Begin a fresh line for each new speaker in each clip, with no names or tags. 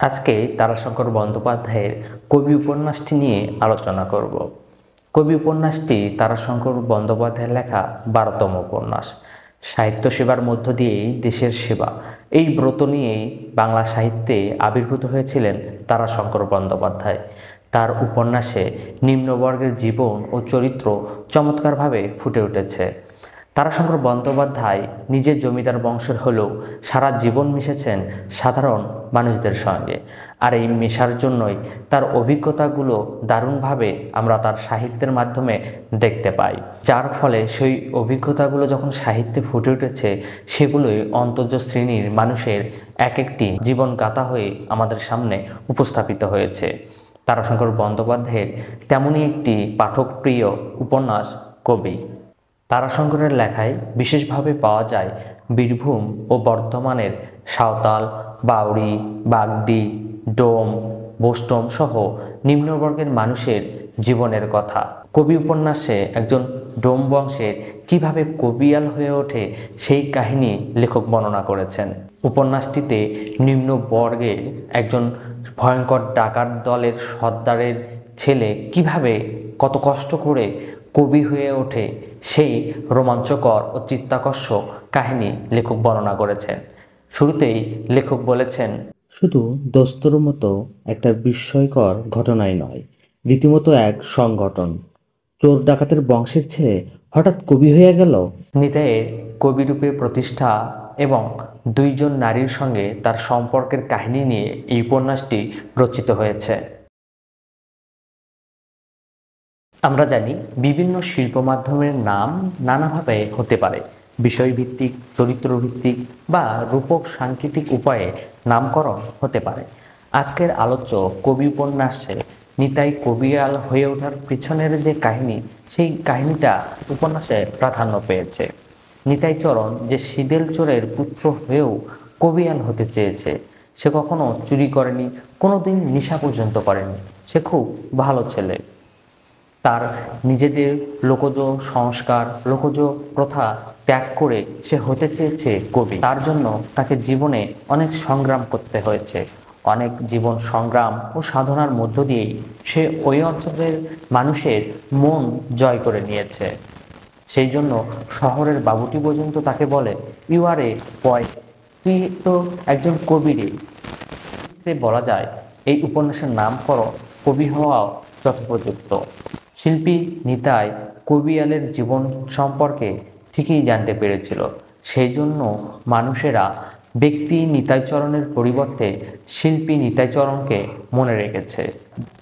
আজকে তারাশঙ্কর বন্দ্যোপাধ্যায়ের কবি উপন্যাসটি নিয়ে আলোচনা করব। কবি উপন্যাসটি তারাশঙ্কর বন্দ্যোপাধ্যায়ের লেখা 12তম উপন্যাস। সাহিত্য সেবার মধ্য দিয়েই দেশের সেবা, এই ব্রত নিয়েই বাংলা সাহিত্যে আবির্ভূত হয়েছিলেন তারাশঙ্কর বন্দ্যোপাধ্যায়। তার উপন্যাসে নিম্নবর্গের জীবন ও চরিত্র চমৎকারভাবে ফুটে উঠেছে। তারাশঙ্কর বন্দ্যোপাধ্যায় নিজের জমিদার বংশের হলেও সারা জীবন মিশেছেন সাধারণ মানুষদের সঙ্গে, আর এই মেশার জন্যই তার অভিজ্ঞতাগুলো দারুণভাবে আমরা তার সাহিত্যের মাধ্যমে দেখতে পাই, যার ফলে সেই অভিজ্ঞতাগুলো যখন সাহিত্যে ফুটে উঠেছে সেগুলোই অন্তর্জ শ্রেণীর মানুষের এক একটি জীবনগাথা হয়ে আমাদের সামনে উপস্থাপিত হয়েছে। তারাশঙ্কর বন্দ্যোপাধ্যায়ের তেমনই একটি পাঠকপ্রিয় উপন্যাস কবি। তারাশঙ্করের লেখায় বিশেষভাবে পাওয়া যায় বীরভূম ও বর্ধমানের সাঁওতাল, বাউরি, বাগদি, ডোম, বোস্টম সহ নিম্নবর্গের মানুষের জীবনের কথা। কবি উপন্যাসে একজন ডোম বংশের কিভাবে কবিয়াল হয়ে ওঠে সেই কাহিনী লেখক বর্ণনা করেছেন। উপন্যাসটিতে নিম্নবর্গের একজন ভয়ঙ্কর ডাকাত দলের সর্দারের ছেলে কিভাবে কত কষ্ট করে কবি হয়ে ওঠে সেই রোমাঞ্চকর ও চিত্তাকর্ষক কাহিনী লেখক বর্ণনা করেছেন। শুরুতেই লেখক বলেছেন, শুধু দোস্তর মতো একটা বিস্ময়কর ঘটনাই নয়, রীতিমতো এক সংগঠন। চোর ডাকাতের বংশের ছেলে হঠাৎ কবি হয়ে গেল। নিতাইয়ের কবিরূপে প্রতিষ্ঠা এবং দুইজন নারীর সঙ্গে তার সম্পর্কের কাহিনী নিয়ে এই উপন্যাসটি রচিত হয়েছে। আমরা জানি বিভিন্ন শিল্প মাধ্যমের নাম নানাভাবে হতে পারে, বিষয়ভিত্তিক, চরিত্রভিত্তিক বা রূপক সাংকেতিক উপায়ে নামকরণ হতে পারে। আজকের আলোচ্য কবি উপন্যাসে নিতাই কবিয়াল হয়ে ওঠার পিছনের যে কাহিনী, সেই কাহিনীটা উপন্যাসে প্রাধান্য পেয়েছে। নিতাই চরণ যে সিদেল চোরের পুত্র হয়েও কবিয়াল হতে চেয়েছে, সে কখনো চুরি করেনি, কোনোদিন নেশা পর্যন্ত করেনি, সে খুব ভালো ছেলে। তার নিজেদের লোকজ সংস্কার, লোকজ প্রথা ত্যাগ করে সে হতে চেয়েছে কবি। তার জন্য তাকে জীবনে অনেক সংগ্রাম করতে হয়েছে। অনেক জীবন সংগ্রাম ও সাধনার মধ্য দিয়েই সে ওই অঞ্চলের মানুষের মন জয় করে নিয়েছে। সেই জন্য শহরের বাবুটি পর্যন্ত তাকে বলে, ইউ আর এ পয়েট, তুই তো একজন কবি রে। বলা যায় এই উপন্যাসের নামকরণ কবি হওয়াও যথোপযুক্ত। শিল্পী নিতাই কবিয়ালের জীবন সম্পর্কে ঠিকই জানতে পেরেছিল, সেই জন্য মানুষেরা ব্যক্তি নিতাইচরণের পরিবর্তে শিল্পী নিতাইচরণকে মনে রেখেছে।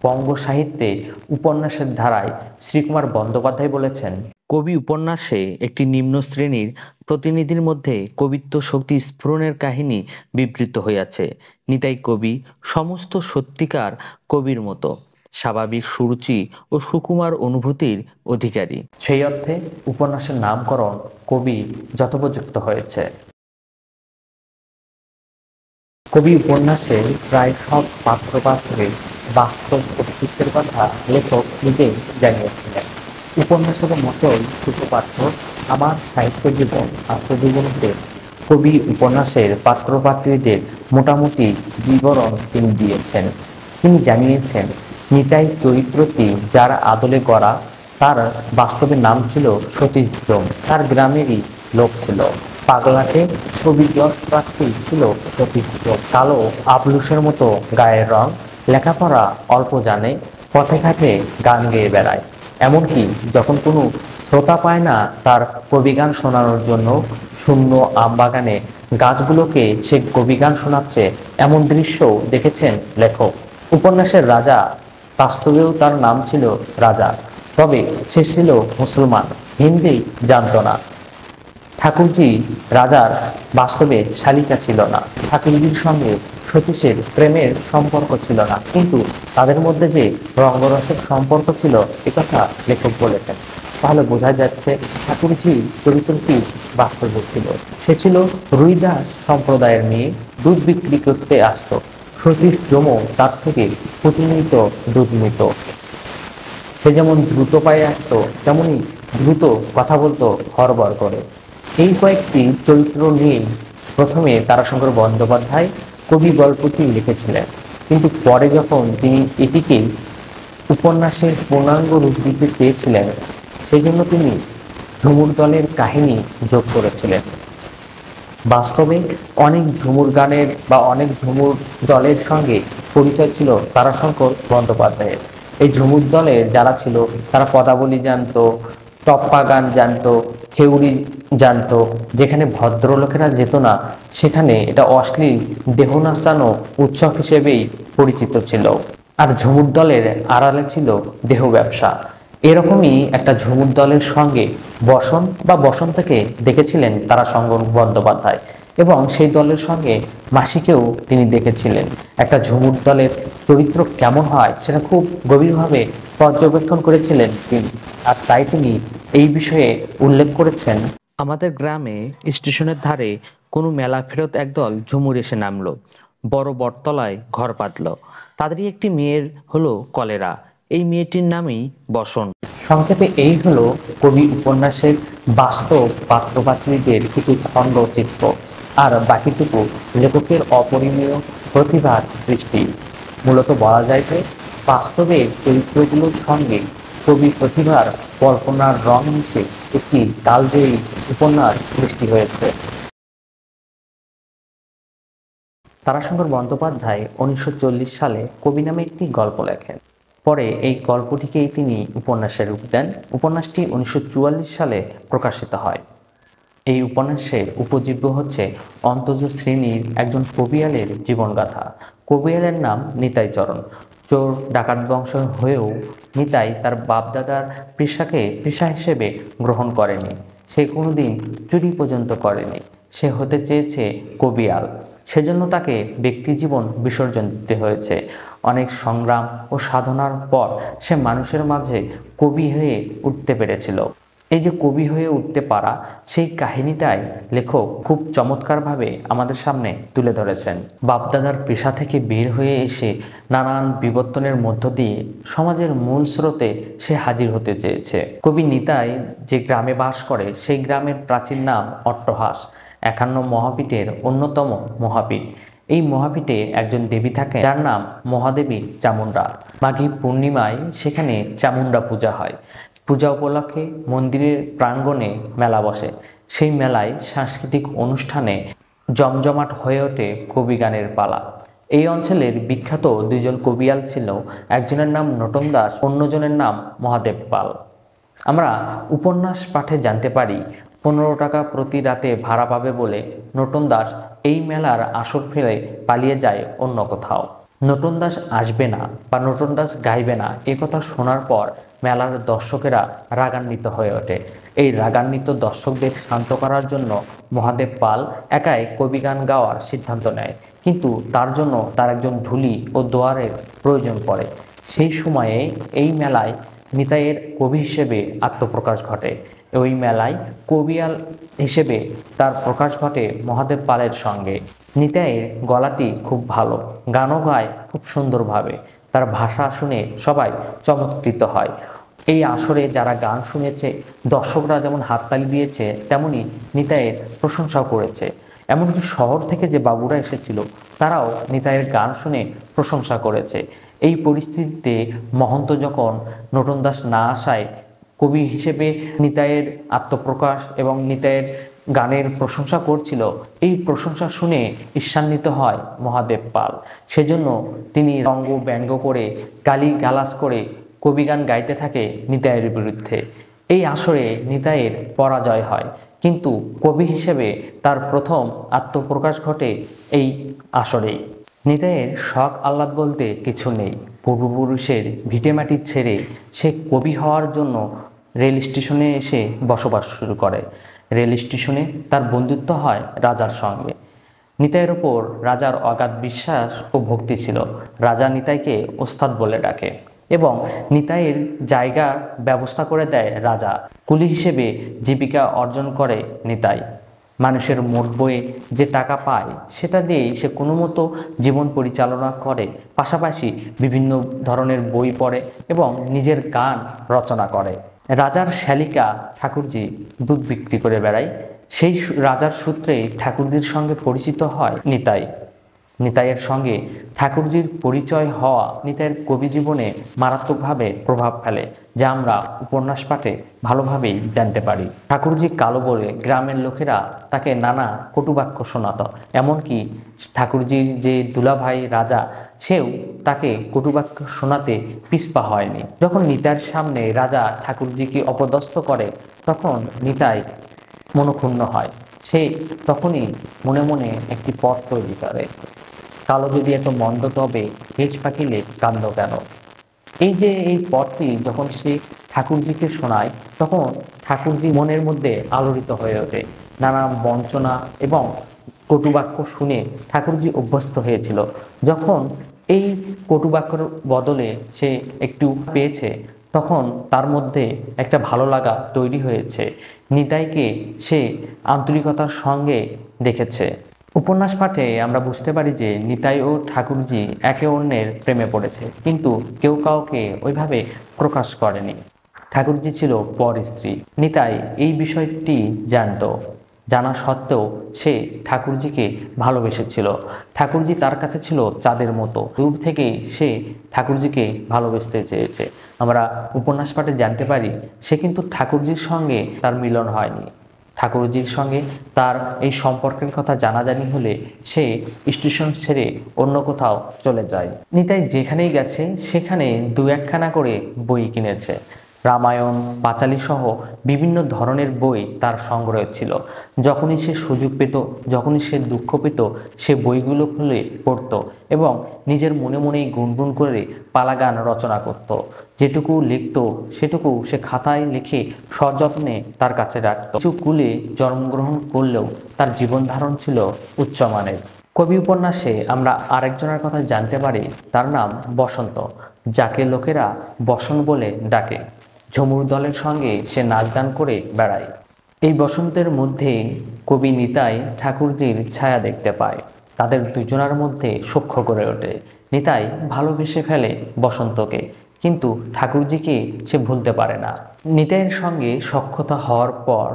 বঙ্গ সাহিত্যে উপন্যাসের ধারায় শ্রীকুমার বন্দ্যোপাধ্যায় বলেছেন, কবি উপন্যাসে একটি নিম্ন শ্রেণীর প্রতিনিধির মধ্যে কবিত্ব শক্তি স্ফুরণের কাহিনী বিবৃত হইয়াছে। নিতাই কবি, সমস্ত সত্যিকার কবির মতো স্বাভাবিক সুরুচি ও সুকুমার অনুভূতির অধিকারী। সেই অর্থে উপন্যাসের নামকরণ কবি যথোপযুক্ত হয়েছে। কবি উপন্যাসে প্রায় সব পাত্রের বাস্তব অস্তিত্বের কথা লেখক নিজেই জানিয়েছিলেন। উপন্যাসের মতোই সূত্রপাত্র আমার সাহিত্য জীবন আত্মজীবনীতে কবি উপন্যাসের পাত্রপাত্রীদের মোটামুটি বিবরণ তিনি দিয়েছেন। তিনি জানিয়েছেন, নিতাই চরিত্রটি যার আদলে গড়া, তার বাস্তবের নাম ছিল সতীশ ডোম। তার গ্রামেরই লোক ছিল। পাগলাটে কবি যশ প্রার্থী ছিল সতীশ ডোম। কালো আবলুসের মতো গায়ের রং, লেখাপড়া অল্প জানে, পথে ঘাটে গান গেয়ে বেড়ায়। এমনকি যখন কোনো শ্রোতা পায় না তার কবিগান শোনানোর জন্য, শূন্য আমবাগানে গাছগুলোকে সে কবিগান শোনাচ্ছে, এমন দৃশ্য দেখেছেন লেখক। উপন্যাসের রাজা বাস্তবেও তার নাম ছিল রাজা, তবে সে ছিল মুসলমান, হিন্দি জানত না। ঠাকুরজি রাজার বাস্তবে শালিকা ছিল না। ঠাকুরজির সঙ্গে সতীশের প্রেমের সম্পর্ক ছিল না, কিন্তু তাদের মধ্যে যে রঙ্গরসের সম্পর্ক ছিল একথা লেখক বলেছেন। তাহলে বোঝা যাচ্ছে ঠাকুরজি চরিত্রটি বাস্তব ছিল। সে ছিল রুইদাস সম্প্রদায়ের মেয়ে, দুধ বিক্রি করতে আসত। সতীশ ডোমও তার থেকে প্রতিনিয়ত দুধ নিত। সে যেমন দ্রুত পায়ে আসতো, তেমনি দ্রুত কথা বলতো হড়বড় করে। এই কয়েকটি চরিত্র নিয়ে প্রথমে তারাশঙ্কর বন্দ্যোপাধ্যায় কবি গল্পটি লিখেছিলেন। কিন্তু পরে যখন তিনি এটিকে উপন্যাসের পূর্ণাঙ্গ রূপ দিতে চেয়েছিলেন, সেজন্য তিনি ঝুমুর দলের কাহিনী যোগ করেছিলেন। বাস্তবে অনেক ঝুমুর গানের বা অনেক ঝুমুর দলের সঙ্গে পরিচয় ছিল তারাশঙ্কর বন্দ্যোপাধ্যায়ের। এই ঝুমুর দলে যারা ছিল তারা পদাবলী জানতো, টপ্পা গান জানতো, খেউড়ি জানতো। যেখানে ভদ্রলোকেরা যেত না, সেখানে এটা অশ্লীল দেহ নাচানো উৎসব হিসেবেই পরিচিত ছিল। আর ঝুমুর দলের আড়ালে ছিল দেহ ব্যবসা। এরকমই একটা ঝুমুর দলের সঙ্গে বসন্তকে দেখেছিলেন তারাশঙ্কর বন্দ্যোপাধ্যায়, এবং সেই দলের সঙ্গে মাসিকেও তিনি দেখেছিলেন। একটা ঝুমুর দলের চরিত্র কেমন হয় সেটা খুব গভীরভাবে পর্যবেক্ষণ করেছিলেন তিনি। আর তাই তিনি এই বিষয়ে উল্লেখ করেছেন, আমাদের গ্রামে স্টেশনের ধারে কোনো মেলা ফেরত একদল ঝুমুর এসে নামলো, বড় বটতলায় ঘর পাতল। তাদেরই একটি মেয়ের হলো কলেরা। এই মেয়েটির নামই বসন্ত। সংক্ষেপে এই হলো কবি উপন্যাসের বাস্তব পাত্রপাত্রীদের কিছু খণ্ডচিত্র, আর বাকিটুকু লেখকের অপরিমেয় প্রতিভার সৃষ্টি। মূলত বলা যায় যে বাস্তবের চরিত্রগুলোর সঙ্গে কবি প্রতিভার কল্পনার রং মিশে একটি কালজয়ী উপন্যাস সৃষ্টি হয়েছে। তারাশঙ্কর বন্দ্যোপাধ্যায় 1940 সালে কবি নামে একটি গল্প লেখেন। পরে এই গল্পটিকেই তিনি উপন্যাসে রূপ দেন। উপন্যাসটি 1944 সালে প্রকাশিত হয়। এই উপন্যাসে উপজীব্য হচ্ছে অন্তজ শ্রেণীর একজন কবিয়ালের জীবনগাথা। কবিয়ালের নাম নিতাই চরণ। চোর ডাকাত বংশ হয়েও নিতাই তার বাপদাদার পেশাকে পেশা হিসেবে গ্রহণ করেনি। সে কোনোদিন চুরি পর্যন্ত করেনি। সে হতে চেয়েছে কবিয়াল। সেজন্য তাকে ব্যক্তিজীবন বিসর্জন দিতে হয়েছে। অনেক সংগ্রাম ও সাধনার পর সে মানুষের মাঝে কবি হয়ে উঠতে পেরেছিল। এই যে কবি হয়ে উঠতে পারা, সেই কাহিনীটাই লেখক খুব চমৎকারভাবে আমাদের সামনে তুলে ধরেছেন। বাপদাদার পেশা থেকে বের হয়ে এসে নানান বিবর্তনের মধ্য দিয়ে সমাজের মূল স্রোতে সে হাজির হতে চেয়েছে। কবি নিতাই যে গ্রামে বাস করে, সেই গ্রামের প্রাচীন নাম অট্টহাস, 51 মহাপীঠের অন্যতম মহাপীঠ। এই মহাপীঠে একজন দেবী থাকেন, যার নাম মহাদেবী চামুণ্ডা। মাঘী পূর্ণিমায় সেখানে চামুণ্ডা পূজা হয়। পূজা উপলক্ষে মন্দিরের প্রাঙ্গণে মেলা বসে। সেই মেলায় সাংস্কৃতিক অনুষ্ঠানে জমজমাট হয়ে ওঠে কবি গানের পালা। এই অঞ্চলের বিখ্যাত দুইজন কবিয়াল ছিল, একজনের নাম নটন দাস, অন্যজনের নাম মহাদেব পাল। আমরা উপন্যাস পাঠে জানতে পারি 15 টাকা প্রতি রাতে ভাড়া পাবে বলে নটন দাস এই মেলার আসর ফেলে পালিয়ে যায় অন্য কোথাও। নটন দাস আসবে না বা নটন দাস গাইবে না, এ কথা শোনার পর মেলার দর্শকেরা রাগান্বিত হয়ে ওঠে। এই রাগান্বিত দর্শকদের শান্ত করার জন্য মহাদেব পাল একাই কবিগান গাওয়ার সিদ্ধান্ত নেয়, কিন্তু তার জন্য তার একজন ঢুলি ও দোয়ারের প্রয়োজন পড়ে। সেই সময়ে এই মেলায় নিতাইয়ের কবি হিসেবে আত্মপ্রকাশ ঘটে। ওই মেলায় কবিয়াল হিসেবে তার প্রকাশ ঘটে মহাদেব পালের সঙ্গে। নিতাইয়ের গলাটি খুব ভালো, গানও গায় খুব সুন্দরভাবে। তার ভাষা শুনে সবাই চমৎকৃত হয়। এই আসরে যারা গান শুনেছে, দর্শকরা যেমন হাততালি দিয়েছে, তেমনি নিতাইয়ের প্রশংসাও করেছে। এমনকি শহর থেকে যে বাবুরা এসেছিল, তারাও নিতাইয়ের গান শুনে প্রশংসা করেছে। এই পরিস্থিতিতে মহন্ত যখন নটন দাস না আসায় কবি হিসেবে নিতাইয়ের আত্মপ্রকাশ এবং নিতাইয়ের গানের প্রশংসা করছিল, এই প্রশংসা শুনে ঈর্ষান্বিত হয় মহাদেব পাল। সেজন্য তিনি রঙ্গ ব্যঙ্গ করে, গালি গালাজ করে কবিগান গাইতে থাকে নিতাইয়ের বিরুদ্ধে। এই আসরে নিতাইয়ের পরাজয় হয়, কিন্তু কবি হিসেবে তার প্রথম আত্মপ্রকাশ ঘটে এই আসরেই। নিতাইয়ের শখ আহ্লাদ বলতে কিছু নেই। পূর্বপুরুষের ভিটেমাটি ছেড়ে সে কবি হওয়ার জন্য রেল স্টেশনে এসে বসবাস শুরু করে। রেল স্টেশনে তার বন্ধুত্ব হয় রাজার সঙ্গে। নিতাইয়ের ওপর রাজার অগাধ বিশ্বাস ও ভক্তি ছিল। রাজা নিতাইকে ওস্তাদ বলে ডাকে এবং নিতাইয়ের জায়গার ব্যবস্থা করে দেয় রাজা। কুলি হিসেবে জীবিকা অর্জন করে নিতাই। মানুষের মোট বইয়ে যে টাকা পায়, সেটা দিয়েই সে কোনো মতো জীবন পরিচালনা করে। পাশাপাশি বিভিন্ন ধরনের বই পড়ে এবং নিজের গান রচনা করে। রাজার শ্যালিকা ঠাকুরজি দুধ বিক্রি করে বেড়ায়। সেই রাজার সূত্রে ঠাকুরজির সঙ্গে পরিচিত হয় নিতাই। নিতাইয়ের সঙ্গে ঠাকুরজির পরিচয় হওয়া নিতাইয়ের কবি জীবনে মারাত্মকভাবে প্রভাব ফেলে, যা আমরা উপন্যাস পাঠে ভালোভাবেই জানতে পারি। ঠাকুরজি কালো বলে গ্রামের লোকেরা তাকে নানা কটুবাক্য শোনাত, এমনকি ঠাকুরজির যে দুলাভাই রাজা, সেও তাকে কটুবাক্য শোনাতে পিছপা হয়নি। যখন নিতাইয়ের সামনে রাজা ঠাকুরজিকে অপদস্থ করে, তখন নিতাই মনক্ষুণ্ণ হয়। সে তখনই মনে মনে একটি পথ তৈরি করে, কালো যদি এত মন্দ তবে হেজ পাখিলে কান্দ কেন। এই পথটি যখন সে ঠাকুরজিকে শোনায়, তখন ঠাকুরজি মনের মধ্যে আলোড়িত হয়ে ওঠে। নানা বঞ্চনা এবং কটুবাক্য শুনে ঠাকুরজি অভ্যস্ত হয়েছিল। যখন এই কটুবাক্যর বদলে সে একটু পেয়েছে, তখন তার মধ্যে একটা ভালো লাগা তৈরি হয়েছে। নিতাইকে সে আন্তরিকতার সঙ্গে দেখেছে। উপন্যাস পাঠে আমরা বুঝতে পারি যে নিতাই ও ঠাকুরজি একে অন্যের প্রেমে পড়েছে, কিন্তু কেউ কাউকে ওইভাবে প্রকাশ করেনি। ঠাকুরজি ছিল পর স্ত্রী। নিতাই এই বিষয়টি জানতো, জানা সত্ত্বেও সে ঠাকুরজিকে ভালোবেসেছিল। ঠাকুরজি তার কাছে ছিল চাঁদের মতো। দূর থেকেই সে ঠাকুরজিকে ভালোবেসতে চেয়েছে। আমরা উপন্যাস পাঠে জানতে পারি সে কিন্তু ঠাকুরজির সঙ্গে তার মিলন হয়নি। ঠাকুরজির সঙ্গে তার এই সম্পর্কের কথা জানাজানি হলে সে স্টেশন ছেড়ে অন্য কোথাও চলে যায়। নিতাই যেখানেই গেছে সেখানে দু একখানা করে বই কিনেছে। রামায়ণ, পাঁচালী সহ বিভিন্ন ধরনের বই তার সংগ্রহ ছিল। যখনই সে সুযোগ পেত, যখনই সে দুঃখ পেত, সে বইগুলো খুলে পড়ত এবং নিজের মনে মনেই গুনগুন করে পালাগান রচনা করত। যেটুকু লিখত সেটুকু সে খাতায় লিখে সযত্নে তার কাছে রাখত। কিছু কুলে জন্মগ্রহণ করলেও তার জীবন ধারণ ছিল উচ্চমানের। কবি উপন্যাসে আমরা আরেকজনের কথা জানতে পারি, তার নাম বসন্ত, যাকে লোকেরা বসন বলে ডাকে। ঝুমুর দলের সঙ্গে সে নাচ গান করে বেড়ায়। এই বসন্তের মধ্যে কবি নিতাই ঠাকুরজির ছায়া দেখতে পায়। তাদের দুজনের মধ্যে সখ্য গড়ে ওঠে। নিতাই ভালোবেসে ফেলে বসন্তকে, কিন্তু ঠাকুরজিকে সে ভুলতে পারে না। নিতাইয়ের সঙ্গে সখ্যতা হওয়ার পর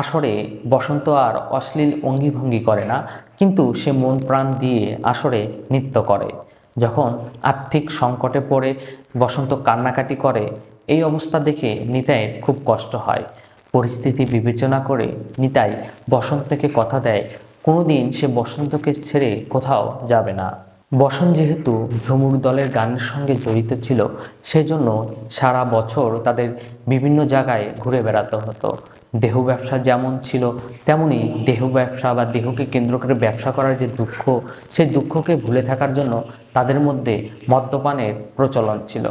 আসরে বসন্ত আর অশ্লীল অঙ্গিভঙ্গি করে না, কিন্তু সে মন প্রাণ দিয়ে আসরে নৃত্য করে। যখন আর্থিক সংকটে পড়ে বসন্ত কান্নাকাটি করে, এই অবস্থা দেখে নিতাইয়ের খুব কষ্ট হয়। পরিস্থিতি বিবেচনা করে নিতাই বসন্তকে কথা দেয় কোনোদিন সে বসন্তকে ছেড়ে কোথাও যাবে না। বসন্ত যেহেতু ঝুমুর দলের গানের সঙ্গে জড়িত ছিল, সেজন্য সারা বছর তাদের বিভিন্ন জায়গায় ঘুরে বেড়াতে হতো। দেহ ব্যবসা যেমন ছিল, তেমনি দেহ ব্যবসা বা দেহকে কেন্দ্র করে ব্যবসা করার যে দুঃখ, সেই দুঃখকে ভুলে থাকার জন্য তাদের মধ্যে মদ্যপানের প্রচলন ছিল।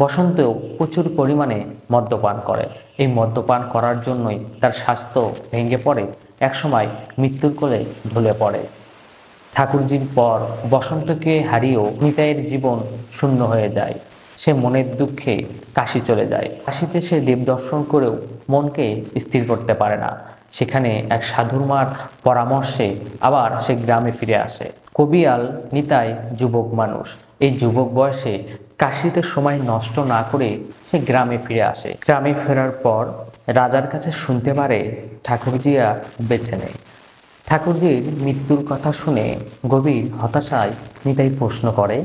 বসন্তও প্রচুর পরিমাণে মদ্যপান করে। এই মদ্যপান করার জন্যই তার স্বাস্থ্য ভেঙে পড়ে, একসময় মৃত্যুর কোলে ঢলে পড়ে। ঠাকুরজির পর বসন্তকে হারিয়েও নিতাইয়ের জীবন শূন্য হয়ে যায়। সে মনের দুঃখে কাশী চলে যায়। কাশীতে সে দেব দর্শন করেও মনকে স্থির করতে পারে না। সেখানে এক সাধুর মার পরামর্শে আবার সে গ্রামে ফিরে আসে। কবিয়াল নিতাই যুবক মানুষ। এই যুবক বয়সে কাশীতে সময় নষ্ট না করে সে গ্রামে ফিরে আসে। গ্রামে ফেরার পর রাজার কাছে শুনতে পারে ঠাকুরজি আর বেঁচে নেই। ঠাকুরজির মৃত্যুর কথা শুনে গভীর হতাশায় নিতাই প্রশ্ন করে,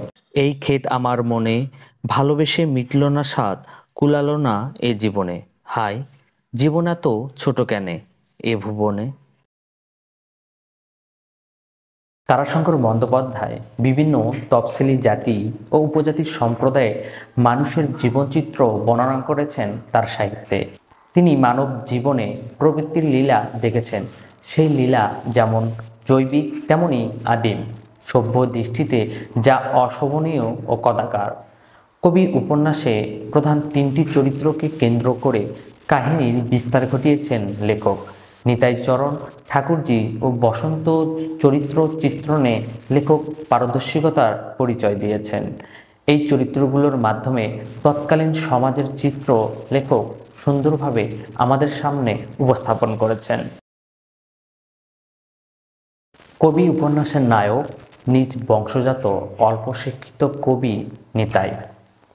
এই ক্ষেত আমার মনে, ভালোবেসে মিটল না স্বাদ, কুলালো না এ জীবনে, হায় জীবন এত ছোট কেনে এ ভুবনে। তারাশঙ্কর বন্দ্যোপাধ্যায় বিভিন্ন তফসিলি জাতি ও উপজাতির সম্প্রদায়ে মানুষের জীবনচিত্র বর্ণনা করেছেন তার সাহিত্যে। তিনি মানব জীবনে প্রবৃত্তির লীলা দেখেছেন। সেই লীলা যেমন জৈবিক তেমনি আদিম, সভ্য দৃষ্টিতে যা অশোভনীয় ও কদাকার। কবি উপন্যাসে প্রধান তিনটি চরিত্রকে কেন্দ্র করে কাহিনীর বিস্তার ঘটিয়েছেন লেখক। নিতাই চরণ, ঠাকুরজি ও বসন্ত চরিত্র চিত্রণে লেখক পারদর্শিকতার পরিচয় দিয়েছেন। এই চরিত্রগুলোর মাধ্যমে তৎকালীন সমাজের চিত্র লেখক সুন্দরভাবে আমাদের সামনে উপস্থাপন করেছেন। কবি উপন্যাসের নায়ক নিজ বংশজাত অল্প শিক্ষিত কবি নিতাই।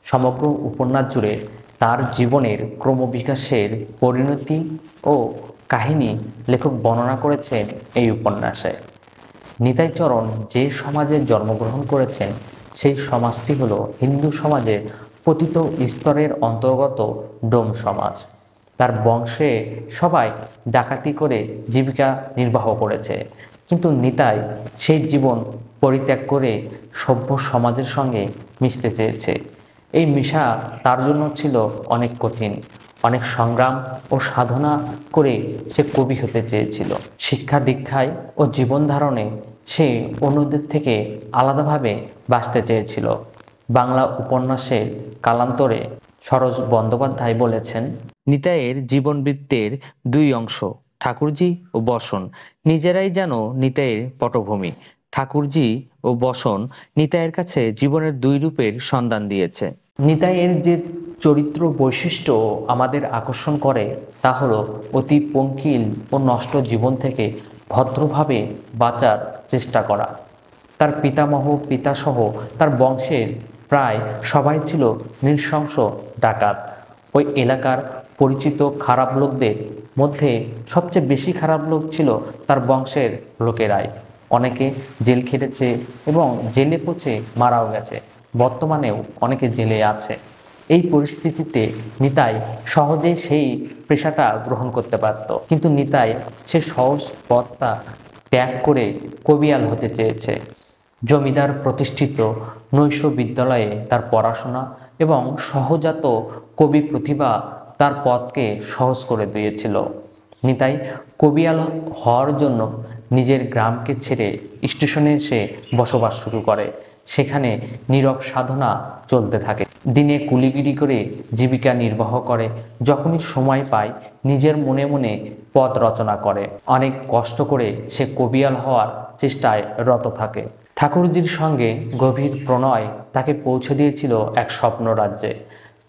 সমগ্র উপন্যাস জুড়ে তার জীবনের ক্রমবিকাশের পরিণতি ও কাহিনী লেখক বর্ণনা করেছেন এই উপন্যাসে। নিতাইচরণ যে সমাজে জন্মগ্রহণ করেছেন সেই সমাজটি হলো হিন্দু সমাজের পতিত স্তরের অন্তর্গত ডোম সমাজ। তার বংশে সবাই ডাকাতি করে জীবিকা নির্বাহ করেছে, কিন্তু নিতাই সেই জীবন পরিত্যাগ করে সভ্য সমাজের সঙ্গে মিশতে চেয়েছে। এই মিশা তার জন্য ছিল অনেক কঠিন। অনেক সংগ্রাম ও সাধনা করে সে কবি হতে চেয়েছিল। শিক্ষা দীক্ষায় ও জীবন ধারণে সে অন্যদের থেকে আলাদাভাবে বাঁচতে চেয়েছিল। বাংলা উপন্যাসের কালান্তরে সরোজ বন্দ্যোপাধ্যায় বলেছেন, নিতাইয়ের জীবনবৃত্তের দুই অংশ, ঠাকুরজি ও বসন, নিজেরাই যেন নিতাইয়ের পটভূমি। ঠাকুরজি ও বসন নিতাইয়ের কাছে জীবনের দুই রূপের সন্ধান দিয়েছে। নিতাইয়ের যে চরিত্র বৈশিষ্ট্য আমাদের আকর্ষণ করে তা হলো অতি পঙ্কিল ও নষ্ট জীবন থেকে ভদ্রভাবে বাঁচার চেষ্টা করা। তার পিতাসহ তার বংশের প্রায় সবাই ছিল নৃশংস ডাকাত। ওই এলাকার পরিচিত খারাপ লোকদের মধ্যে সবচেয়ে বেশি খারাপ লোক ছিল তার বংশের লোকেরাই। অনেকে জেল খেটেছে এবং জেলে পচে মারাও গেছে। বর্তমানেও অনেকে জেলে আছে। এই পরিস্থিতিতে নিতাই সহজেই সেই পেশাটা গ্রহণ করতে পারত, কিন্তু নিতাই সে সহজ পথটা ত্যাগ করে কবিয়াল হতে চেয়েছে। জমিদার প্রতিষ্ঠিত নৈশ বিদ্যালয়ে তার পড়াশোনা এবং সহজাত কবি প্রতিভা তার পথকে সহজ করে দিয়েছিল। নিতাই কবিয়াল হওয়ার জন্য নিজের গ্রামকে ছেড়ে স্টেশনে এসে বসবাস শুরু করে। সেখানে নীরব সাধনা চলতে থাকে। দিনে কুলিগিরি করে জীবিকা নির্বাহ করে। যখনই সময় পায় নিজের মনে মনে পদ রচনা করে। অনেক কষ্ট করে সে কবিয়াল হওয়ার চেষ্টায় রত থাকে। ঠাকুরজির সঙ্গে গভীর প্রণয় তাকে পৌঁছে দিয়েছিল এক স্বপ্ন রাজ্যে।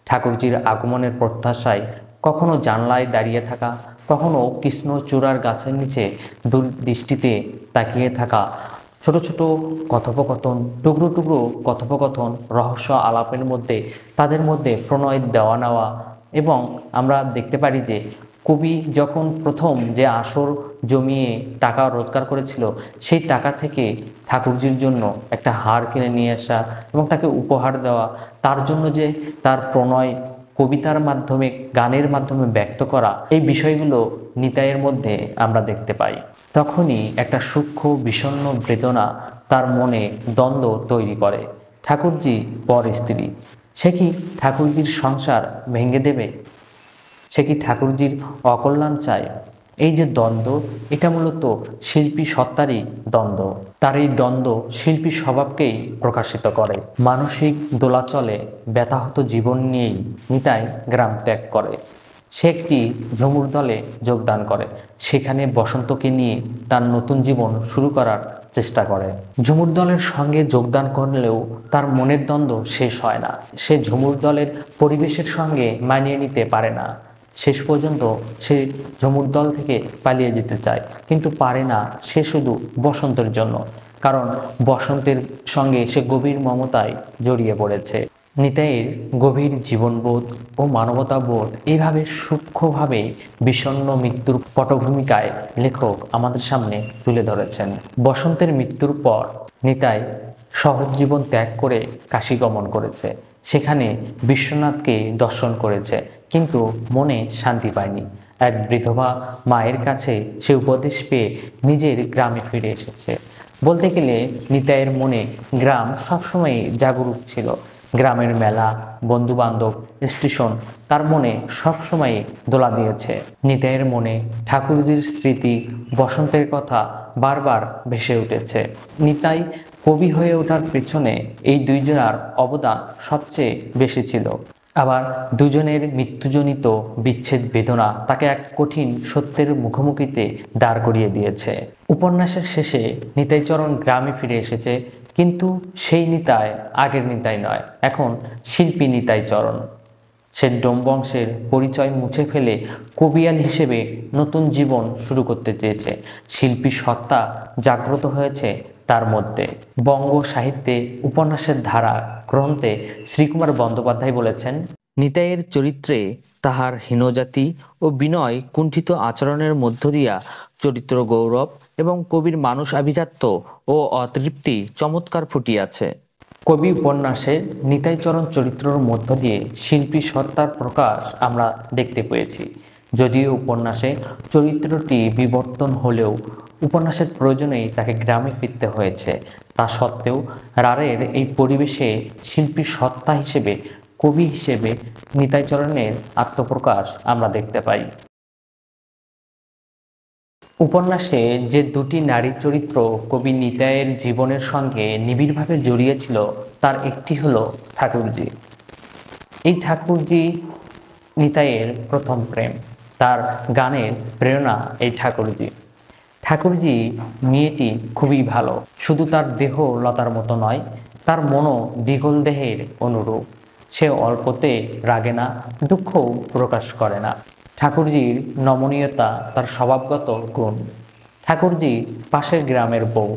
ঠাকুরজির আগমনের প্রত্যাশায় কখনো জানলায় দাঁড়িয়ে থাকা, কখনো কৃষ্ণচূড়ার গাছের নিচে দূরদৃষ্টিতে তাকিয়ে থাকা। ছোট ছোট কথোপকথন, টুকরো টুকরো কথোপকথন, রহস্য আলাপের মধ্যে তাদের মধ্যে প্রণয় দেওয়া নেওয়া। এবং আমরা দেখতে পারি যে কবি যখন প্রথম যে আসর জমিয়ে টাকা রোজগার করেছিল, সেই টাকা থেকে ঠাকুরজির জন্য একটা হার কিনে নিয়ে আসা এবং তাকে উপহার দেওয়া, তার জন্য যে তার প্রণয় কবিতার মাধ্যমে গানের মাধ্যমে ব্যক্ত করা, এই বিষয়গুলো নিতাইয়ের মধ্যে আমরা দেখতে পাই। তখনই একটা সূক্ষ্ম বিষণ্ণ বেদনা তার মনে দ্বন্দ্ব তৈরি করে। ঠাকুরজি পর স্ত্রী, সে কি ঠাকুরজির সংসার ভেঙে দেবে? সে কি ঠাকুরজির অকল্যাণ চায়? এই যে দ্বন্দ্ব, এটা মূলত শিল্পী সত্তারই দ্বন্দ্ব। তার এই দ্বন্দ্ব শিল্পী স্বভাবকেই প্রকাশিত করে। মানসিক দোলাচলে ব্যথাহত জীবন নিয়েই নিতাই গ্রাম ত্যাগ করে। সে একটি ঝুমুর দলে যোগদান করে। সেখানে বসন্তকে নিয়ে তার নতুন জীবন শুরু করার চেষ্টা করে। ঝুমুর দলের সঙ্গে যোগদান করলেও তার মনের দ্বন্দ্ব শেষ হয় না। সে ঝুমুর দলের পরিবেশের সঙ্গে মানিয়ে নিতে পারে না। শেষ পর্যন্ত সে ঝুমুর দল থেকে পালিয়ে যেতে চায়, কিন্তু পারে না। সে শুধু বসন্তের জন্য, কারণ বসন্তের সঙ্গে সে গভীর মমতায় জড়িয়ে পড়েছে। নিতাইয়ের গভীর জীবনবোধ ও মানবতাবোধ এইভাবে সূক্ষ্মভাবে বিষণ্ণ মৃত্যুর পটভূমিকায় লেখক আমাদের সামনে তুলে ধরেছেন। বসন্তের মৃত্যুর পর নিতাই সহজ জীবন ত্যাগ করে কাশী গমন করেছে। সেখানে বিশ্বনাথকে দর্শন করেছে, কিন্তু মনে শান্তি পায়নি। এক বিধবা মায়ের কাছে সে উপদেশ পেয়ে নিজের গ্রামে ফিরে এসেছে। বলতে গেলে নিতাইয়ের মনে গ্রাম সবসময় জাগরুক ছিল। গ্রামের মেলা, বন্ধুবান্ধব, স্টেশন তার মনে সবসময় দোলা দিয়েছে। নিতাইয়ের মনে ঠাকুরজির স্মৃতি, বসন্তের কথা বারবার ভেসে উঠেছে। নিতাই কবি হয়ে ওঠার পেছনে এই দুইজনার অবদান সবচেয়ে বেশি ছিল। আবার দুজনের মৃত্যুজনিত বিচ্ছেদ বেদনা তাকে এক কঠিন সত্যের মুখোমুখিতে দাঁড় করিয়ে দিয়েছে। উপন্যাসের শেষে নিতাইচরণ গ্রামে ফিরে এসেছে, কিন্তু সেই নিতাই আগের নিতাই নয়। এখন শিল্পী নিতাইচরণ। সে ডোম বংশের পরিচয় মুছে ফেলে কবিয়াল হিসেবে নতুন জীবন শুরু করতে চেয়েছে। শিল্পী সত্তা জাগ্রত হয়েছে তার মধ্যে। বঙ্গ সাহিত্যে উপন্যাসের ধারা গ্রন্থে শ্রীকুমার বন্দ্যোপাধ্যায় বলেছেন, নিতাইয়ের চরিত্রে তাহার হীনজাতি ও বিনয় কুণ্ঠিত আচরণের মধ্য দিয়া চরিত্র গৌরব
এবং কবির মানুষ আভিজাত্য ও অতৃপ্তি চমৎকার ফুটিয়াছে।
কবি উপন্যাসে নিতাইচরণ চরিত্রের মধ্য দিয়ে শিল্পী সত্তার প্রকাশ আমরা দেখতে পেয়েছি। যদিও উপন্যাসে চরিত্রটি বিবর্তন হলেও উপন্যাসের প্রয়োজনেই তাকে গ্রামে ফিরতে হয়েছে, তা সত্ত্বেও রাঢ়ের এই পরিবেশে শিল্পী সত্তা হিসেবে, কবি হিসেবে নিতাইচরণের আত্মপ্রকাশ আমরা দেখতে পাই। উপন্যাসে যে দুটি নারী চরিত্র কবি নিতাইয়ের জীবনের সঙ্গে নিবিড়ভাবে জড়িয়েছিল তার একটি হলো ঠাকুরজি। এই ঠাকুরজি নিতাইয়ের প্রথম প্রেম। তার গানের প্রেরণা এই ঠাকুরজি। ঠাকুরজি মেয়েটি খুবই ভালো, শুধু তার দেহ লতার মতো নয়, তার মনও দ্বিগল দেহের অনুরূপ। সে অল্পতে রাগে না, দুঃখও প্রকাশ করে না। ঠাকুরজির নমনীয়তা তার স্বভাবগত গুণ। ঠাকুরজি পাশের গ্রামের বউ।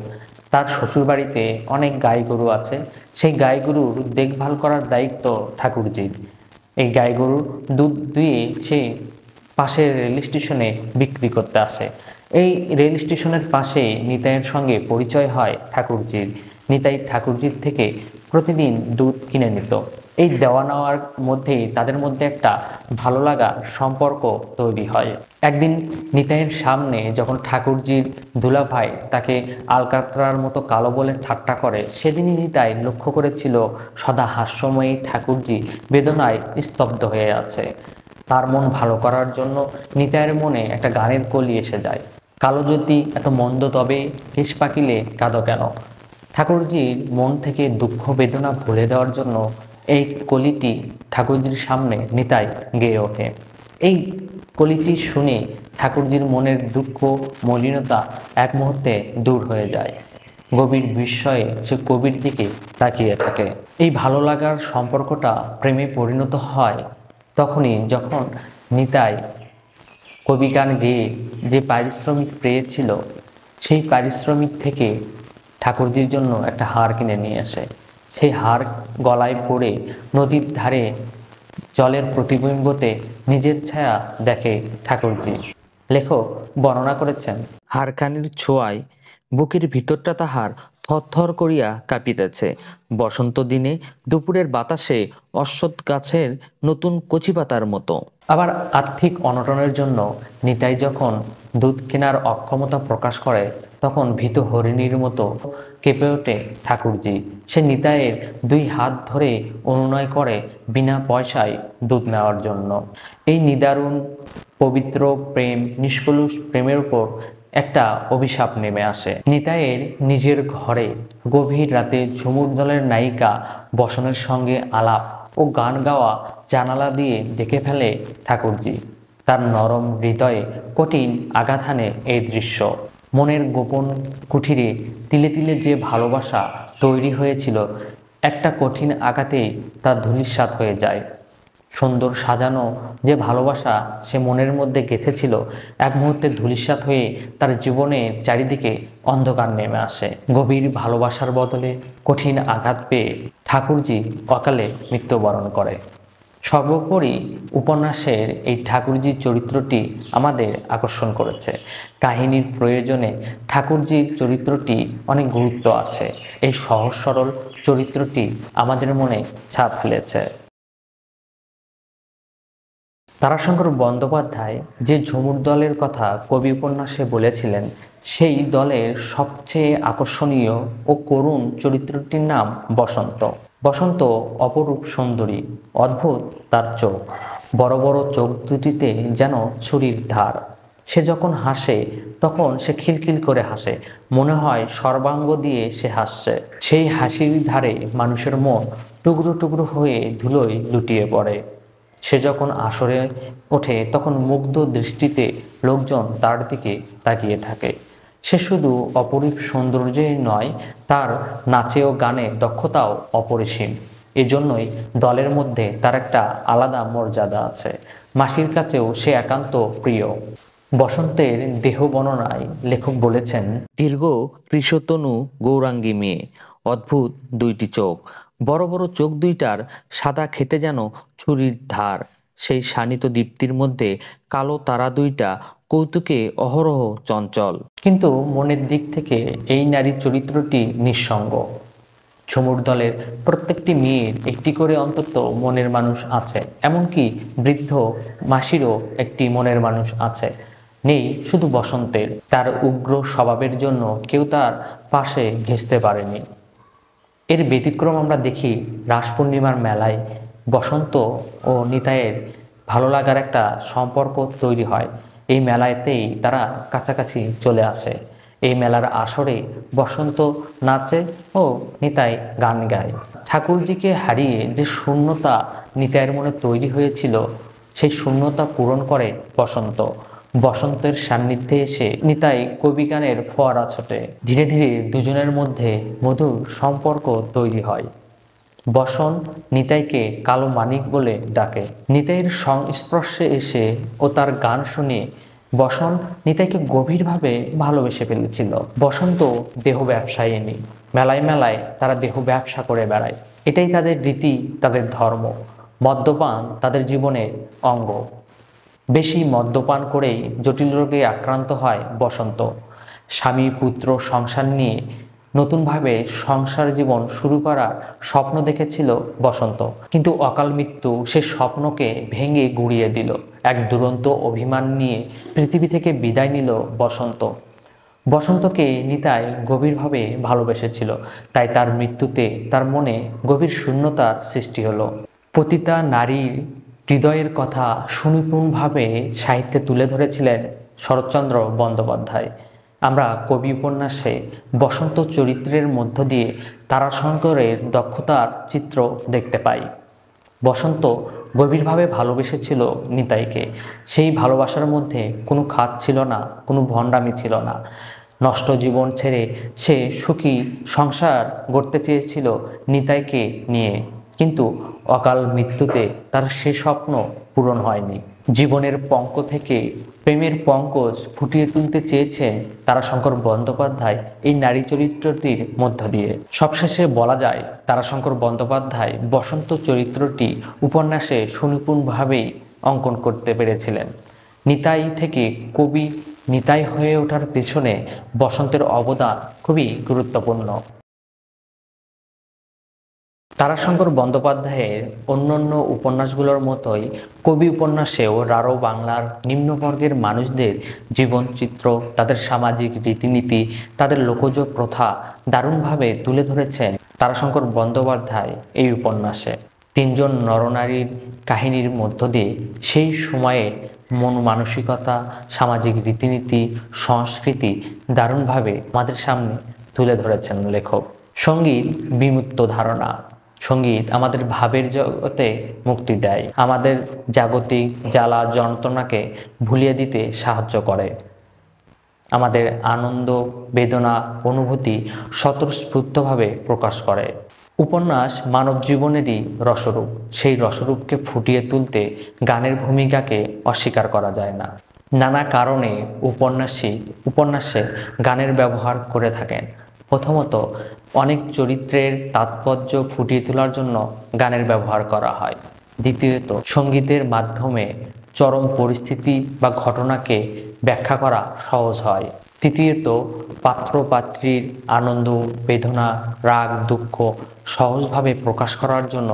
তার শ্বশুরবাড়িতে অনেক গাই গরু আছে, সেই গাই গরুর দেখভাল করার দায়িত্ব ঠাকুরজির। এই গাই গরুর দুধ দুয়ে সে পাশের রেল স্টেশনে বিক্রি করতে আসে। এই রেল স্টেশনের পাশে নিতাইয়ের সঙ্গে পরিচয় হয় ঠাকুরজির। নিতাই ঠাকুরজির থেকে প্রতিদিন দুধ কিনে নিত। এই দেওয়া নেওয়ার মধ্যেই তাদের মধ্যে একটা ভালো লাগা সম্পর্ক তৈরি হয়। একদিন নিতাইয়ের সামনে যখন ঠাকুরজির দুলাভাই তাকে আলকাতরার মতো কালো বলে ঠাট্টা করে, সেদিনই নিতাই লক্ষ্য করেছিল সদা হাস্যময়ী ঠাকুরজি বেদনায় স্তব্ধ হয়ে আছে। তার মন ভালো করার জন্য নিতাইয়ের মনে একটা গানের কলি এসে যায়। কালো যদি এত মন্দ তবে কেশ পাকিলে কাঁদো কেন। ঠাকুরজির মন থেকে দুঃখ বেদনা ভুলে দেওয়ার জন্য এই কলিটি ঠাকুরজির সামনে নিতাই গেয়ে ওঠে। এই কলিটি শুনে ঠাকুরজির মনের দুঃখ মলিনতা এক মুহূর্তে দূর হয়ে যায়। গভীর বিস্ময়ে সে কবির দিকে তাকিয়ে থাকে। এই ভালো লাগার সম্পর্কটা প্রেমে পরিণত হয় তখনই যখন নিতাই কবি গান গেয়ে যে পারিশ্রমিক পেয়েছিল, সেই পারিশ্রমিক থেকে ঠাকুরজির জন্য একটা হার কিনে নিয়ে আসে। সেই হার গলায় পরে নদীর ধারে জলের প্রতিবিম্বতে নিজের ছায়া দেখে ঠাকুরজি। লেখক বর্ণনা করেছেন,
হারখানির ছোঁয়ায় বুকের ভিতরটা তাহার থরথর করিয়া কাঁপিতেছে। বসন্ত দিনে দুপুরের বাতাসে অশ্বত্থ গাছের নতুন কচি পাতার মতো।
আবার আর্থিক অনটনের জন্য নিতাই যখন দুধ কেনার অক্ষমতা প্রকাশ করে, তখন ভীত হরিণীর মতো কেঁপে ওঠে ঠাকুরজি। সে নিতাইয়ের দুই হাত ধরে অনুনয় করে বিনা পয়সায় দুধ নেওয়ার জন্য। এই নিদারুণ পবিত্র প্রেম, নিষ্কলুষ প্রেমের উপর একটা অভিশাপ নেমে আসে। নিতাইয়ের নিজের ঘরে গভীর রাতে ঝুমুর দলের নায়িকা বসনের সঙ্গে আলাপ ও গান গাওয়া জানালা দিয়ে দেখে ফেলে ঠাকুরজি। তার নরম হৃদয়ে কঠিন আঘাত হানে এই দৃশ্য। মনের গোপন কুঠিরে তিলে তিলে যে ভালোবাসা তৈরি হয়েছিল, একটা কঠিন আঘাতেই তা ধূলিসাৎ হয়ে যায়। সুন্দর সাজানো যে ভালোবাসা সে মনের মধ্যে গেঁথেছিল, এক মুহূর্তে ধূলিসাৎ হয়ে তার জীবনের চারিদিকে অন্ধকার নেমে আসে। গভীর ভালোবাসার বদলে কঠিন আঘাত পেয়ে ঠাকুরজি অকালে মৃত্যুবরণ করে। সর্বোপরি উপন্যাসের এই ঠাকুরজির চরিত্রটি আমাদের আকর্ষণ করেছে। কাহিনীর প্রয়োজনে ঠাকুরজির চরিত্রটি অনেক গুরুত্ব আছে। এই সহজ সরল চরিত্রটি আমাদের মনে ছাপ ফেলেছে। তারাশঙ্কর বন্দ্যোপাধ্যায় যে ঝুমুর দলের কথা কবি উপন্যাসে বলেছিলেন, সেই দলের সবচেয়ে আকর্ষণীয় ও করুণ চরিত্রটির নাম বসন্ত। বসন্ত অপরূপ সুন্দরী, অদ্ভুত তার চোখ, বড় বড় চোখ দুটিতে যেন ছুরির ধার। সে যখন হাসে তখন সে খিলখিল করে হাসে, মনে হয় সর্বাঙ্গ দিয়ে সে হাসছে। সেই হাসির ধারে মানুষের মন টুকরো টুকরো হয়ে ধুলোয় লুটিয়ে পড়ে। সে যখন আসরে ওঠে তখন মুগ্ধ দৃষ্টিতে লোকজন তার দিকে তাকিয়ে থাকে। সে শুধু অপরূপ সৌন্দর্যই নয়, তার নাচে ও গানে দক্ষতাও অপরিসীম। এজন্যই দলের মধ্যে তার একটা আলাদা মর্যাদা আছে। মাসির কাছেও সে একান্ত প্রিয়। বসন্তের দেহ বর্ণনায় লেখক বলেছেন,
দীর্ঘ কৃশতনু গৌরাঙ্গী মেয়ে, অদ্ভুত দুইটি চোখ, বড় বড় চোখ দুইটার সাদা খেতে যেন ছুরির ধার। সেই শানিত দীপ্তির মধ্যে কালো তারা দুইটা কৌতুকে অহরহ চঞ্চল।
কিন্তু মনের দিক থেকে এই নারী চরিত্রটি নিঃসঙ্গ। ঝুমুর দলের প্রত্যেকটি মেয়ের একটি করে অন্তত মনের মানুষ আছে, এমনকি বৃদ্ধ মাসিরও একটি মনের মানুষ আছে। নেই শুধু বসন্তের, তার উগ্র স্বভাবের জন্য কেউ তার পাশে ঘেঁষতে পারেনি। এর ব্যতিক্রম আমরা দেখি রাস পূর্ণিমার মেলায়। বসন্ত ও নিতাইয়ের ভালো লাগার একটা সম্পর্ক তৈরি হয়। এই মেলাতেই তারা কাছাকাছি চলে আসে। এই মেলার আসরে বসন্ত নাচে ও নিতাই গান গায়। ঠাকুরজিকে হারিয়ে যে শূন্যতা নিতাইয়ের মনে তৈরি হয়েছিল, সেই শূন্যতা পূরণ করে বসন্ত। বসন্তের সান্নিধ্যে এসে নিতাই কবিগানের ফোয়ারা ছোটে। ধীরে ধীরে দুজনের মধ্যে মধুর সম্পর্ক তৈরি হয়। বসন্ত নিতাইকে কালো মানিক বলে ডাকে। নিতাইয়ের সংস্পর্শে এসে ও তার গান শুনে বসন্ত নিতাইকে গভীরভাবে ভালোবেসে ফেলেছিল। বসন্ত দেহ ব্যবসায়িনী। মেলায় মেলায় তারা দেহ ব্যবসা করে বেড়ায়। এটাই তাদের রীতি, তাদের ধর্ম। মদ্যপান তাদের জীবনের অঙ্গ। বেশি মদ্যপান করেই জটিল রোগে আক্রান্ত হয় বসন্ত। স্বামী পুত্র সংসার নিয়ে নতুনভাবে সংসার জীবন শুরু করার স্বপ্ন দেখেছিল বসন্ত, কিন্তু অকাল মৃত্যু সে স্বপ্নকে ভেঙে গুঁড়িয়ে দিল। এক দুরন্ত অভিমান নিয়ে পৃথিবী থেকে বিদায় নিল বসন্ত। বসন্তকে নিতাই গভীরভাবে ভালোবেসেছিল, তাই তার মৃত্যুতে তার মনে গভীর শূন্যতার সৃষ্টি হলো। পতিতা নারীর হৃদয়ের কথা সুনিপুণভাবে সাহিত্যে তুলে ধরেছিলেন শরৎচন্দ্র বন্দ্যোপাধ্যায়। আমরা কবি উপন্যাসে বসন্ত চরিত্রের মধ্য দিয়ে তারাশঙ্করের দক্ষতার চিত্র দেখতে পাই। বসন্ত গভীরভাবে ভালোবেসেছিল নিতাইকে। সেই ভালোবাসার মধ্যে কোনো খাত ছিল না, কোনো ভণ্ডামি ছিল না। নষ্ট জীবন ছেড়ে সে সুখী সংসার গড়তে চেয়েছিল নিতাইকে নিয়ে, কিন্তু অকাল মৃত্যুতে তার সে স্বপ্ন পূরণ হয়নি। জীবনের পঙ্ক থেকে প্রেমের পঙ্কজ ফুটিয়ে তুলতে চেয়েছেন তারাশঙ্কর বন্দ্যোপাধ্যায় এই নারী চরিত্রটির মধ্য দিয়ে। সবশেষে বলা যায়, তারাশঙ্কর বন্দ্যোপাধ্যায় বসন্ত চরিত্রটি উপন্যাসে সুনিপুণভাবেই অঙ্কন করতে পেরেছিলেন। নিতাই থেকে কবি নিতাই হয়ে ওঠার পেছনে বসন্তের অবদান খুবই গুরুত্বপূর্ণ। তারাশঙ্কর বন্দ্যোপাধ্যায়ের অন্যান্য উপন্যাসগুলোর মতোই কবি উপন্যাসেও রাঢ় বাংলার নিম্নবর্গের মানুষদের জীবনচিত্র, তাদের সামাজিক রীতিনীতি, তাদের লোকজ প্রথা দারুণভাবে তুলে ধরেছেন তারাশঙ্কর বন্দ্যোপাধ্যায় এই উপন্যাসে। তিনজন নরনারীর কাহিনীর মধ্য দিয়ে সেই সময়ে মন মানসিকতা, সামাজিক রীতিনীতি, সংস্কৃতি দারুণভাবে আমাদের সামনে তুলে ধরেছেন লেখক। সঙ্গীত বিমূর্ত ধারণা। সঙ্গীত আমাদের ভাবের জগতে মুক্তি দেয়, আমাদের জাগতিক জ্বালা যন্ত্রণাকে ভুলিয়ে দিতে সাহায্য করে, আমাদের আনন্দ, বেদনা, অনুভূতি স্বতঃস্ফূর্তভাবে প্রকাশ করে। উপন্যাস মানব জীবনেরই রসরূপ। সেই রসরূপকে ফুটিয়ে তুলতে গানের ভূমিকাকে অস্বীকার করা যায় না। নানা কারণে উপন্যাসে গানের ব্যবহার করে থাকেন। প্রথমত, অনেক চরিত্রের তাৎপর্য ফুটিয়ে তোলার জন্য গানের ব্যবহার করা হয়। দ্বিতীয়ত, সঙ্গীতের মাধ্যমে চরম পরিস্থিতি বা ঘটনাকে ব্যাখ্যা করা সহজ হয়। তৃতীয়ত, পাত্র পাত্রীর আনন্দ, বেদনা, রাগ, দুঃখ সহজভাবে প্রকাশ করার জন্য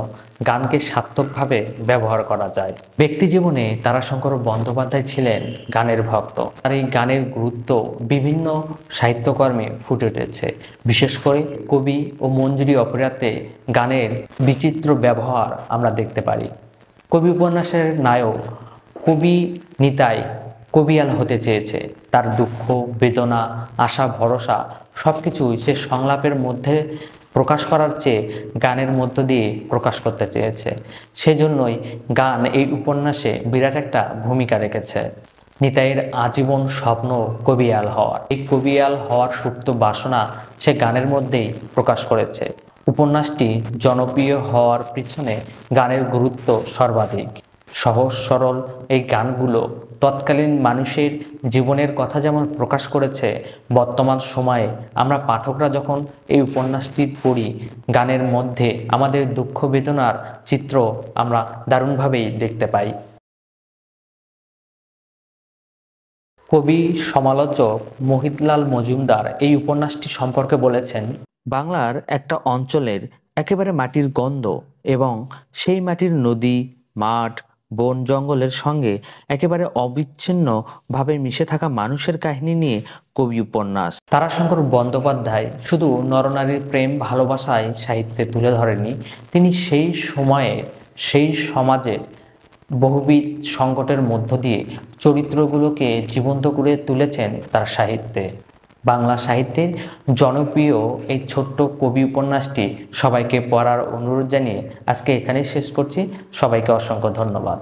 গানকে সার্থকভাবে ব্যবহার করা যায়। ব্যক্তি জীবনে তারাশঙ্কর বন্দ্যোপাধ্যায় ছিলেন গানের ভক্ত। আর এই গানের গুরুত্ব বিভিন্ন সাহিত্যকর্মে ফুটে উঠেছে। বিশেষ করে কবি ও মঞ্জুরি অপেরাতে গানের বিচিত্র ব্যবহার আমরা দেখতে পারি। কবি উপন্যাসের নায়ক কবি নিতাই কবিয়াল হতে চেয়েছে। তার দুঃখ, বেদনা, আশা, ভরসা সবকিছুই সে সংলাপের মধ্যে প্রকাশ করার চেয়ে গানের মধ্য দিয়ে প্রকাশ করতে চেয়েছে। সেজন্যই গান এই উপন্যাসে বিরাট একটা ভূমিকা রেখেছে। নিতাইয়ের আজীবন স্বপ্ন কবিয়াল হওয়ার। এই কবিয়াল হওয়ার সুপ্ত বাসনা সে গানের মধ্যেই প্রকাশ করেছে। উপন্যাসটি জনপ্রিয় হওয়ার পিছনে গানের গুরুত্ব সর্বাধিক। সহজ সরল এই গানগুলো তৎকালীন মানুষের জীবনের কথা যেমন প্রকাশ করেছে, বর্তমান সময়ে আমরা পাঠকরা যখন এই উপন্যাসটি পড়ি, গানের মধ্যে আমাদের দুঃখ বেদনার চিত্র আমরা দারুণভাবেই দেখতে পাই। কবি সমালোচক মহিতলাল মজুমদার এই উপন্যাসটি সম্পর্কে বলেছেন,
বাংলার একটা অঞ্চলের একেবারে মাটির গন্ধ এবং সেই মাটির নদী, মাঠ, বন জঙ্গলের সঙ্গে একেবারে অবিচ্ছিন্নভাবে মিশে থাকা মানুষের কাহিনী নিয়ে কবি উপন্যাস।
তারাশঙ্কর বন্দ্যোপাধ্যায় শুধু নরনারীর প্রেম ভালোবাসায় সাহিত্যে তুলে ধরেননি, তিনি সেই সময়ে সেই সমাজে বহুবিধ সংকটের মধ্য দিয়ে চরিত্রগুলোকে জীবন্ত করে তুলেছেন তার সাহিত্যে। বাংলা সাহিত্যের জনপ্রিয় এই ছোট্ট কবি উপন্যাসটি সবাইকে পড়ার অনুরোধ জানিয়ে আজকে এখানেই শেষ করছি। সবাইকে অসংখ্য ধন্যবাদ।